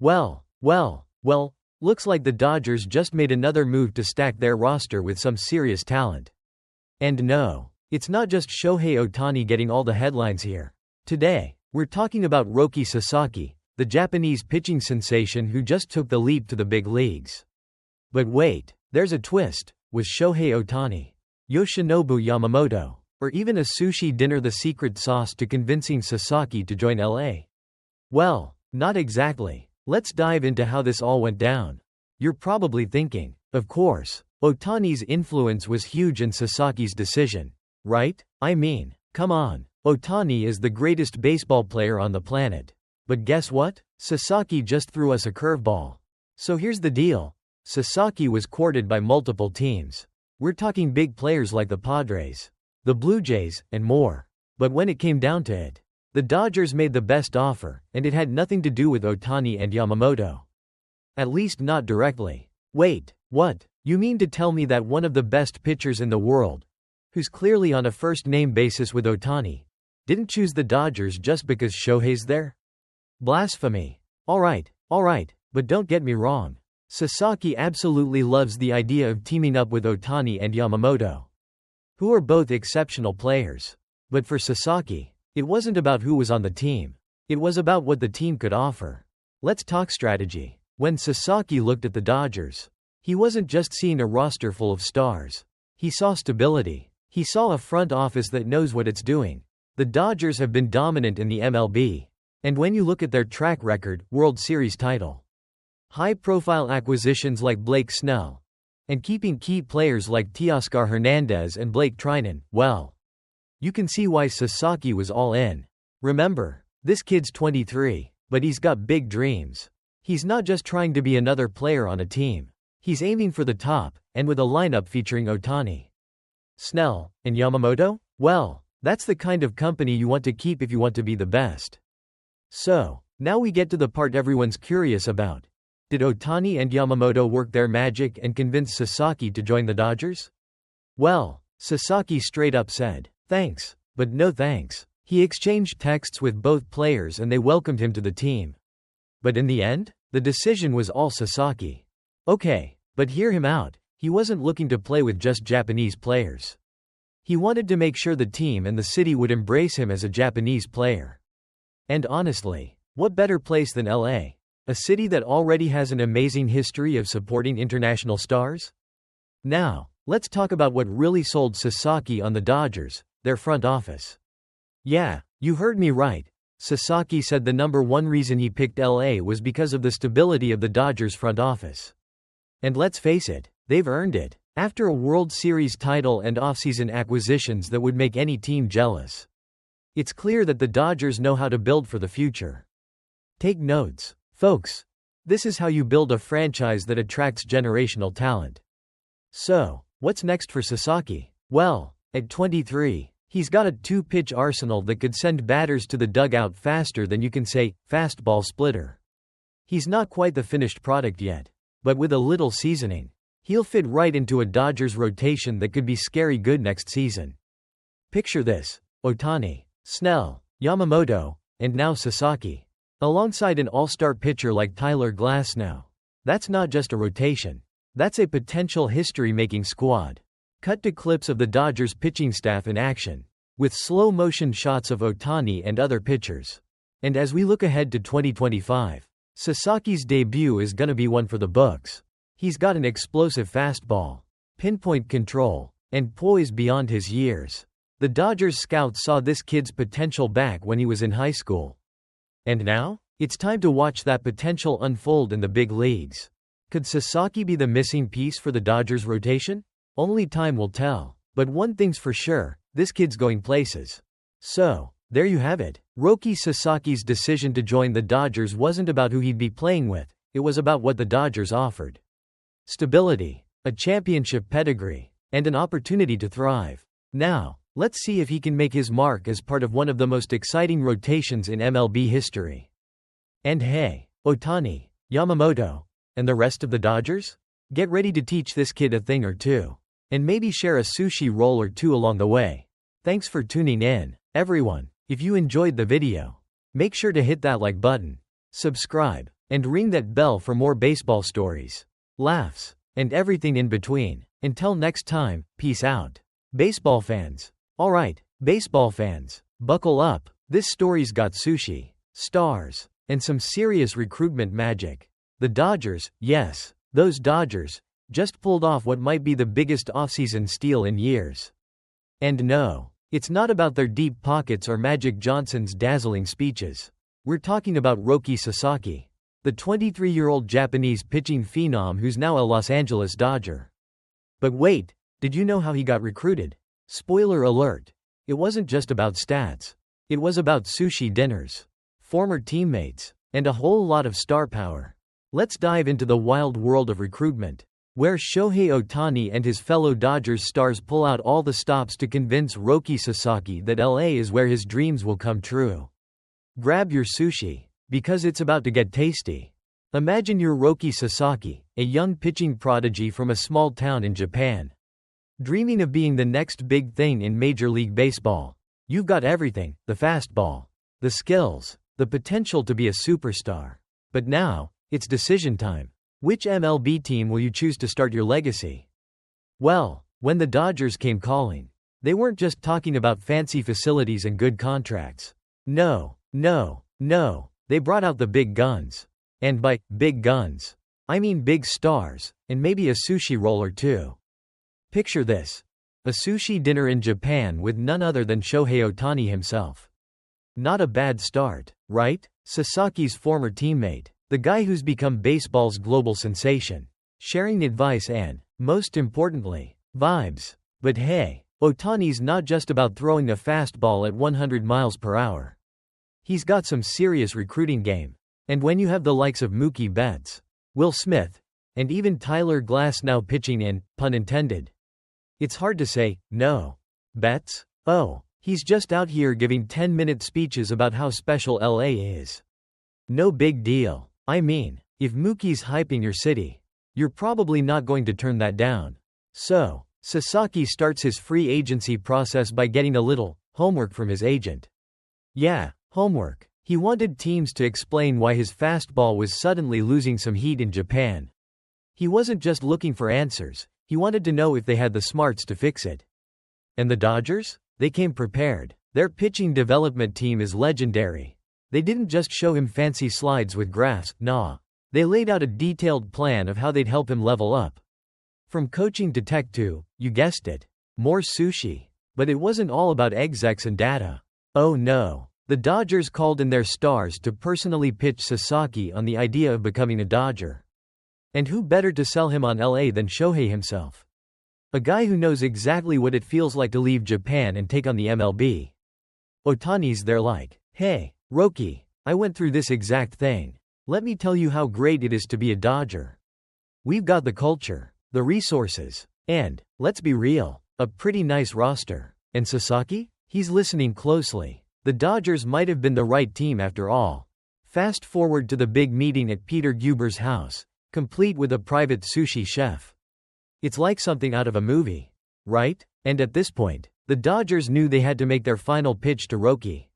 Well, looks like the Dodgers just made another move to stack their roster with some serious talent. And no, it's not just Shohei Ohtani getting all the headlines here. Today, we're talking about Roki Sasaki, the Japanese pitching sensation who just took the leap to the big leagues. But wait, there's a twist. Was Shohei Ohtani, Yoshinobu Yamamoto, or even a sushi dinner the secret sauce to convincing Sasaki to join LA? Well, not exactly. Let's dive into how this all went down. You're probably thinking, of course, Ohtani's influence was huge in Sasaki's decision, right? I mean, come on, Ohtani is the greatest baseball player on the planet. But guess what? Sasaki just threw us a curveball. So here's the deal. Sasaki was courted by multiple teams. We're talking big players like the Padres, the Blue Jays, and more. But when it came down to it, the Dodgers made the best offer, and it had nothing to do with Ohtani and Yamamoto. At least not directly. Wait, what? You mean to tell me that one of the best pitchers in the world, who's clearly on a first-name basis with Ohtani, didn't choose the Dodgers just because Shohei's there? Blasphemy. Alright, but don't get me wrong. Sasaki absolutely loves the idea of teaming up with Ohtani and Yamamoto, who are both exceptional players. But for Sasaki, it wasn't about who was on the team. It was about what the team could offer. Let's talk strategy. When Sasaki looked at the Dodgers, he wasn't just seeing a roster full of stars. He saw stability. He saw a front office that knows what it's doing. The Dodgers have been dominant in the MLB. And when you look at their track record, World Series title, high-profile acquisitions like Blake Snell, and keeping key players like Teoscar Hernandez and Blake Trinan, well, you can see why Sasaki was all in. Remember, this kid's 23, but he's got big dreams. He's not just trying to be another player on a team. He's aiming for the top, and with a lineup featuring Ohtani, Snell, and Yamamoto? Well, that's the kind of company you want to keep if you want to be the best. So, now we get to the part everyone's curious about. Did Ohtani and Yamamoto work their magic and convince Sasaki to join the Dodgers? Well, Sasaki straight up said, "Thanks, but no thanks." He exchanged texts with both players and they welcomed him to the team. But in the end, the decision was all Sasaki. Okay, but hear him out. He wasn't looking to play with just Japanese players. He wanted to make sure the team and the city would embrace him as a Japanese player. And honestly, what better place than LA? A city that already has an amazing history of supporting international stars? Now, let's talk about what really sold Sasaki on the Dodgers, their front office. Yeah, you heard me right. Sasaki said the number one reason he picked LA was because of the stability of the Dodgers front office. And let's face it, they've earned it. After a World Series title and offseason acquisitions that would make any team jealous, it's clear that the Dodgers know how to build for the future. Take notes, folks. This is how you build a franchise that attracts generational talent. So, what's next for Sasaki? Well, at 23, he's got a two-pitch arsenal that could send batters to the dugout faster than you can say, fastball splitter. He's not quite the finished product yet, but with a little seasoning, he'll fit right into a Dodgers rotation that could be scary good next season. Picture this: Ohtani, Snell, Yamamoto, and now Sasaki, alongside an all-star pitcher like Tyler Glasnow. That's not just a rotation. That's a potential history-making squad. Cut to clips of the Dodgers pitching staff in action, with slow-motion shots of Ohtani and other pitchers. And as we look ahead to 2025, Sasaki's debut is gonna be one for the books. He's got an explosive fastball, pinpoint control, and poise beyond his years. The Dodgers scouts saw this kid's potential back when he was in high school. And now, it's time to watch that potential unfold in the big leagues. Could Sasaki be the missing piece for the Dodgers rotation? Only time will tell. But one thing's for sure, this kid's going places. So, there you have it. Roki Sasaki's decision to join the Dodgers wasn't about who he'd be playing with, it was about what the Dodgers offered. Stability, a championship pedigree, and an opportunity to thrive. Now, let's see if he can make his mark as part of one of the most exciting rotations in MLB history. And hey, Ohtani, Yamamoto, and the rest of the Dodgers? Get ready to teach this kid a thing or two. And maybe share a sushi roll or two along the way. Thanks for tuning in, everyone. If you enjoyed the video, make sure to hit that like button, subscribe, And ring that bell for more baseball stories, laughs, and everything in between. Until next time, peace out. Baseball fans. Alright, baseball fans, buckle up. This story's got sushi, stars, and some serious recruitment magic. The Dodgers, yes, those Dodgers, just pulled off what might be the biggest offseason steal in years. And no, it's not about their deep pockets or Magic Johnson's dazzling speeches. We're talking about Roki Sasaki, the 23-year-old Japanese pitching phenom who's now a Los Angeles Dodger. But wait, did you know how he got recruited? Spoiler alert, it wasn't just about stats. It was about sushi dinners, former teammates, and a whole lot of star power. Let's dive into the wild world of recruitment, where Shohei Ohtani and his fellow Dodgers stars pull out all the stops to convince Roki Sasaki that LA is where his dreams will come true. Grab your sushi, because it's about to get tasty. Imagine you're Roki Sasaki, a young pitching prodigy from a small town in Japan. Dreaming of being the next big thing in Major League Baseball. You've got everything, the fastball, the skills, the potential to be a superstar. But now, it's decision time. Which MLB team will you choose to start your legacy? Well, when the Dodgers came calling, they weren't just talking about fancy facilities and good contracts. No, they brought out the big guns. And by big guns, I mean big stars, and maybe a sushi roll or two. Picture this. A sushi dinner in Japan with none other than Shohei Ohtani himself. Not a bad start, right? Sasaki's former teammate, the guy who's become baseball's global sensation, sharing advice and, most importantly, vibes. But hey, Ohtani's not just about throwing a fastball at 100 miles per hour. He's got some serious recruiting game. And when you have the likes of Mookie Betts, Will Smith, and even Tyler Glass now pitching in, pun intended, it's hard to say, no. Betts? Oh, he's just out here giving 10-minute speeches about how special LA is. No big deal. I mean, if Mookie's hyping your city, you're probably not going to turn that down. So, Sasaki starts his free agency process by getting a little homework from his agent. Yeah, homework. He wanted teams to explain why his fastball was suddenly losing some heat in Japan. He wasn't just looking for answers, he wanted to know if they had the smarts to fix it. And the Dodgers? They came prepared. Their pitching development team is legendary. They didn't just show him fancy slides with graphs, nah. They laid out a detailed plan of how they'd help him level up. From coaching to tech to, you guessed it, more sushi. But it wasn't all about execs and data. Oh no. The Dodgers called in their stars to personally pitch Sasaki on the idea of becoming a Dodger. And who better to sell him on LA than Shohei himself? A guy who knows exactly what it feels like to leave Japan and take on the MLB. Ohtani's there like, hey, Roki, I went through this exact thing. Let me tell you how great it is to be a Dodger. We've got the culture, the resources, and, let's be real, a pretty nice roster. And Sasaki? He's listening closely. The Dodgers might have been the right team after all. Fast forward to the big meeting at Peter Guber's house, complete with a private sushi chef. It's like something out of a movie, right? And at this point, the Dodgers knew they had to make their final pitch to Roki.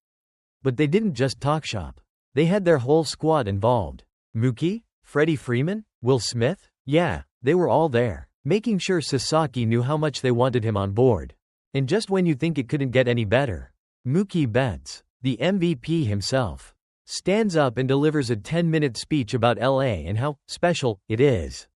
But they didn't just talk shop. They had their whole squad involved. Mookie? Freddie Freeman? Will Smith? Yeah, they were all there, making sure Sasaki knew how much they wanted him on board. And just when you think it couldn't get any better, Mookie Betts, the MVP himself, stands up and delivers a 10-minute speech about LA and how special it is.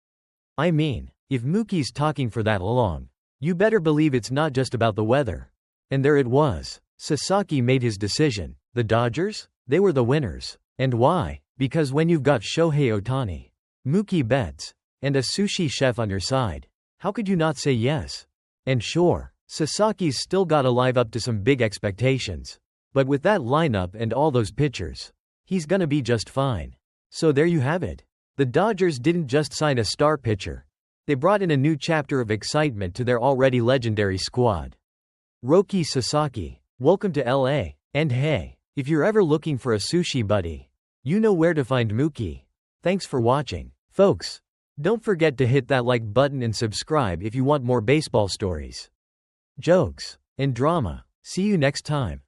I mean, if Mookie's talking for that long, you better believe it's not just about the weather. And there it was. Sasaki made his decision. The Dodgers? They were the winners. And why? Because when you've got Shohei Ohtani, Mookie Betts, and a sushi chef on your side, how could you not say yes? And sure, Sasaki's still gotta live up to some big expectations. But with that lineup and all those pitchers, he's gonna be just fine. So there you have it. The Dodgers didn't just sign a star pitcher. They brought in a new chapter of excitement to their already legendary squad. Roki Sasaki, welcome to LA. And hey, if you're ever looking for a sushi buddy, you know where to find Mookie. Thanks for watching, folks. Don't forget to hit that like button and subscribe if you want more baseball stories, jokes, and drama. See you next time.